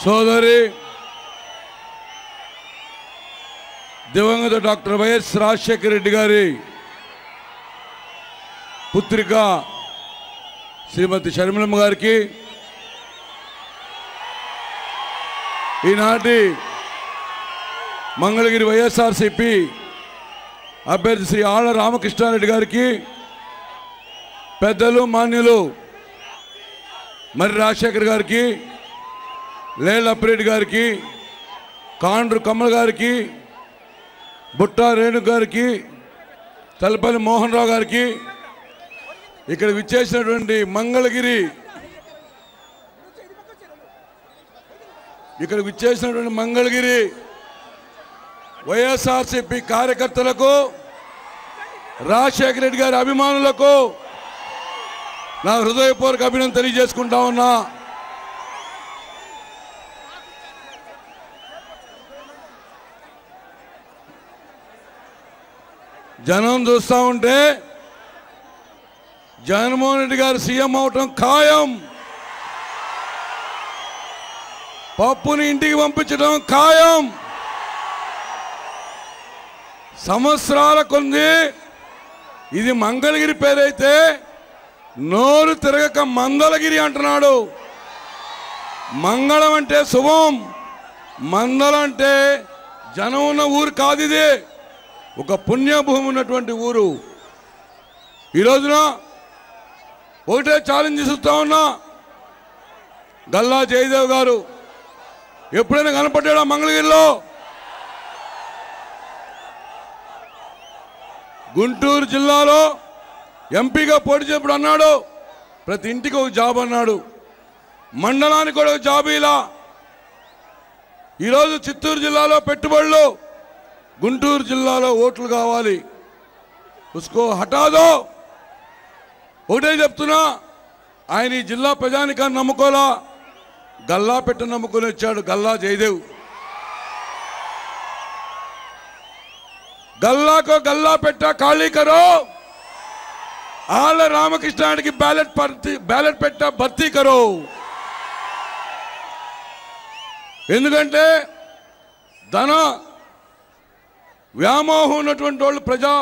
సోదరి దివంగత doctor YS Rajasekhara Reddy గారి పుత్రిక శ్రీమతి షర్మిలమ్మ గారికి ఈనాటి మంగళగిరి వైఎస్ఆర్సీపీ అభ్యర్థి శ్రీ ఆళ్ల రామకృష్ణారెడ్డి గారికి పెద్దలు మాన్యులు మరి రాజశేఖర్ గారికి లేళ్ల అప్పిరెడ్డి గారికి కాండ్రు కమల్ గారికి బుట్టా రేణు గారికి తలపల్లి మోహన్ రావు గారికి ఇక్కడ విచ్చేసినటువంటి మంగళగిరి వైఎస్ఆర్సీపీ కార్యకర్తలకు రాజశేఖర రెడ్డి గారి అభిమానులకు నా హృదయపూర్వక అభినందన తెలియజేసుకుంటా ఉన్నా. జనం చూస్తూ ఉంటే జగన్మోహన్ రెడ్డి గారు సీఎం అవటం ఖాయం, పప్పుని ఇంటికి పంపించడం ఖాయం. సంవత్సరాల కొంది ఇది మంగళగిరి పేరైతే నోరు తిరగక మందలగిరి అంటున్నాడు. మంగళం అంటే శుభం, మందలం అంటే జనం ఉన్న ఊరు కాదు, ఇది ఒక పుణ్యభూమి ఉన్నటువంటి ఊరు. ఈ రోజున ఒకటే ఛాలెంజ్ ఇస్తా ఉన్నా, గల్లా జయదేవ్ గారు ఎప్పుడైనా కనపడ్డా మంగళగిరిలో? గుంటూరు జిల్లాలో ఎంపీగా పోటీ చేప్పుడు అన్నాడు ప్రతి ఇంటికి ఒక జాబ్ అన్నాడు, మండలానికి కూడా ఒక జాబ్. ఇలా ఈరోజు చిత్తూరు జిల్లాలో పెట్టుబడులు, గుంటూరు జిల్లాలో ఓట్లు కావాలి, ఉస్కో హటాదో. ఒకటే చెప్తున్నా, ఆయన ఈ జిల్లా ప్రజానికాన్ని నమ్ముకోలా, గల్లా పెట్ట నమ్ముకొని వచ్చాడు. గల్లా జయదేవ్ గల్లాకో గల్లా పెట్ట ఖాళీ కరో, ఆళ్ల రామకృష్ణానికి బ్యాలెట్ పెట్ట భర్తీ కరో. ఎందుకంటే ధన వ్యామోహం ఉన్నటువంటి వాళ్ళు ప్రజా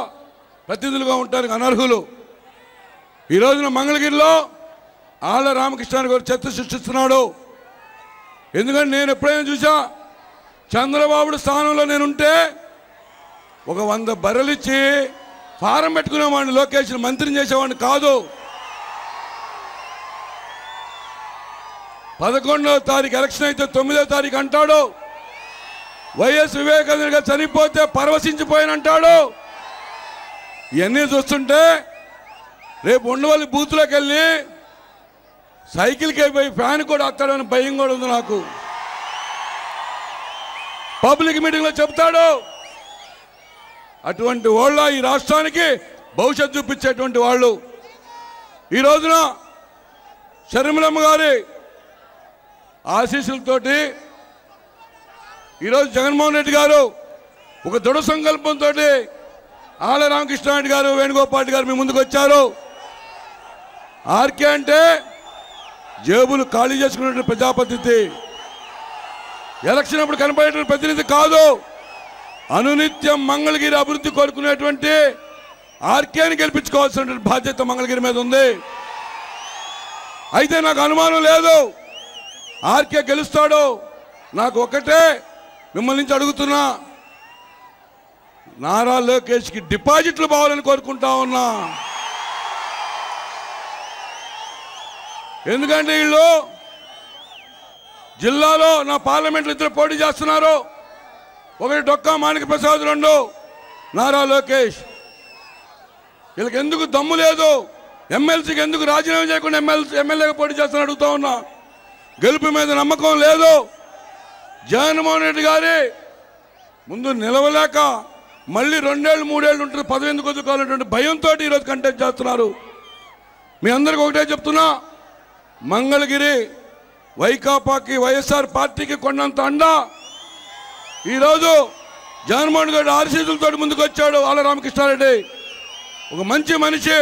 ప్రతినిధులుగా ఉండడానికి అనర్హులు. ఈ రోజున మంగళగిరిలో ఆళ్ల రామకృష్ణారెడ్డి గారు చర్చ సృష్టిస్తున్నాడు. ఎందుకంటే నేను ఎప్పుడైనా చూసా, చంద్రబాబు స్థానంలో నేనుంటే ఒక 100 బర్రెలు ఇచ్చి ఫారం పెట్టుకునేవాడిని, లోకేష్ మంత్రిని చేసేవాడిని కాదు. 11వ తారీఖు ఎలక్షన్ అయితే 9వ తారీఖు అంటాడు, వైఎస్ వివేకానంద గారు చనిపోతే పరవశించిపోయానంటాడు. ఇవన్నీ చూస్తుంటే రేపు ఉండవల్లి బూత్లోకి వెళ్ళి సైకిల్కి అయిపోయి ఫ్యాన్ కూడా వస్తాడని భయం కూడా ఉంది నాకు. పబ్లిక్ మీటింగ్లో చెప్తాడు. అటువంటి వాళ్ళ ఈ రాష్ట్రానికి భవిష్యత్తు చూపించేటువంటి వాళ్ళు. ఈ రోజున షర్మిలమ్మ గారి ఆశీస్సులతోటి ఈరోజు జగన్మోహన్ రెడ్డి గారు ఒక దృఢ సంకల్పంతో ఆళ్ల రామకృష్ణారెడ్డి గారు, వేణుగోపాల్ రెడ్డి గారు మీ ముందుకు వచ్చారు. ఆర్కే అంటే జేబులు ఖాళీ చేసుకునే ప్రజాప్రతినిధి, ఎలక్షన్ అప్పుడు కనపడేటువంటి ప్రతినిధి కాదు. అనునిత్యం మంగళగిరి అభివృద్ధి కోరుకునేటువంటి ఆర్కేని గెలిపించుకోవాల్సిన బాధ్యత మంగళగిరి మీద ఉంది. అయితే నాకు అనుమానం లేదు ఆర్కే గెలుస్తాడు. నాకు ఒకటే మిమ్మల్ని నుంచి అడుగుతున్నా, నారా లోకేష్కి డిపాజిట్లు బావాలని కోరుకుంటా ఉన్నా. ఎందుకంటే వీళ్ళు జిల్లాలో నా పార్లమెంట్లో 2 పోటీ చేస్తున్నారు. ఒకటి డొక్కా మాణిక ప్రసాద్, 2 నారా లోకేష్. వీళ్ళకి ఎందుకు దమ్ము లేదు? ఎమ్మెల్సీకి ఎందుకు రాజీనామా చేయకుండా ఎమ్మెల్యేగా పోటీ చేస్తానని అడుగుతా ఉన్నా. గెలుపు మీద నమ్మకం లేదు. జగన్మోహన్ రెడ్డి గారి ముందు నిలవలేక మళ్ళీ 2 ఏళ్ళు 3 ఏళ్ళు ఉంటుంది, పదవి ఎందుకు వదులుకోవాలనేటువంటి భయంతో ఈరోజు కంటెస్ట్ చేస్తున్నారు. మీ అందరికీ ఒకటే చెప్తున్నా, మంగళగిరి వైకాపాకి వైఎస్ఆర్ పార్టీకి కొన్నంత అండా ఈరోజు జగన్మోహన్ రెడ్డి ఆశీస్సులతో ముందుకు వచ్చాడు ఆళ్ల రామకృష్ణారెడ్డి. ఒక మంచి మనిషి,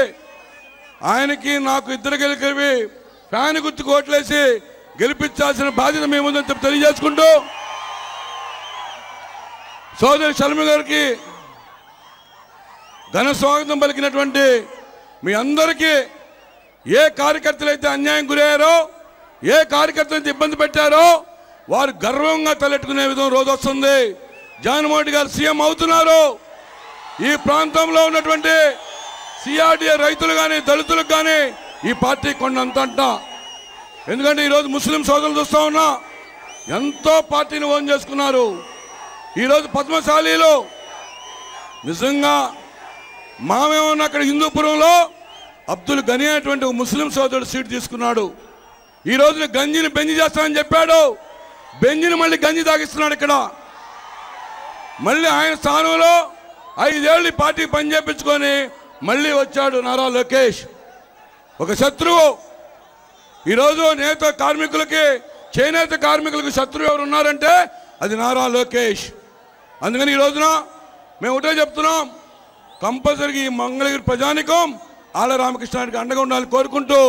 ఆయనకి నాకు ఇద్దరు గెలిపి ఫ్యాన్ గుర్తుకు ఓట్లేసి గెలిపించాల్సిన బాధ్యత మేముందని తెలియజేసుకుంటూ సోదరి షర్మి గారికి ఘన స్వాగతం పలికినటువంటి మీ అందరికీ ఏ కార్యకర్తలు అయితే అన్యాయం గురయ్యారో ఏ కార్యకర్తలు అయితే ఇబ్బంది పెట్టారో వారు గర్వంగా తలెట్టుకునే విధంగా రోజు వస్తుంది. జగన్మోహన్ రెడ్డి గారు సీఎం అవుతున్నారు. ఈ ప్రాంతంలో ఉన్నటువంటి సిఆర్డీఏ రైతులు కానీ దళితులకు కానీ ఈ పార్టీ కొండంత అంట. ఎందుకంటే ఈరోజు ముస్లిం సోదరులు చూస్తూ ఉన్నా ఎంతో పార్టీని ఓన్ చేసుకున్నారు. ఈరోజు పద్మశాలీలో నిజంగా మామేమన్నా అక్కడ హిందూపురంలో అబ్దుల్ గని అనేటువంటి ఒక ముస్లిం సోదరుడు సీట్ తీసుకున్నాడు. ఈ రోజున గంజిని బెంజి చేస్తానని చెప్పాడు. బెంజిని మళ్ళీ గంజి తాగిస్తున్నాడు. ఇక్కడ మళ్ళీ ఆయన స్థానంలో 5 ఏళ్ళు పార్టీకి పని చేయించుకొని మళ్ళీ వచ్చాడు నారా లోకేష్. ఒక శత్రువు ఈరోజు నేత కార్మికులకి చేనేత కార్మికులకు శత్రువు ఎవరు ఉన్నారంటే అది నారా లోకేష్. అందుకని ఈ రోజున మేము ఒకటే చెప్తున్నాం, కంపల్సరీగా ఈ మంగళగిరి ప్రజానికం ఆళ్ళ రామకృష్ణారెడ్డికి అండగా ఉండాలని కోరుకుంటూ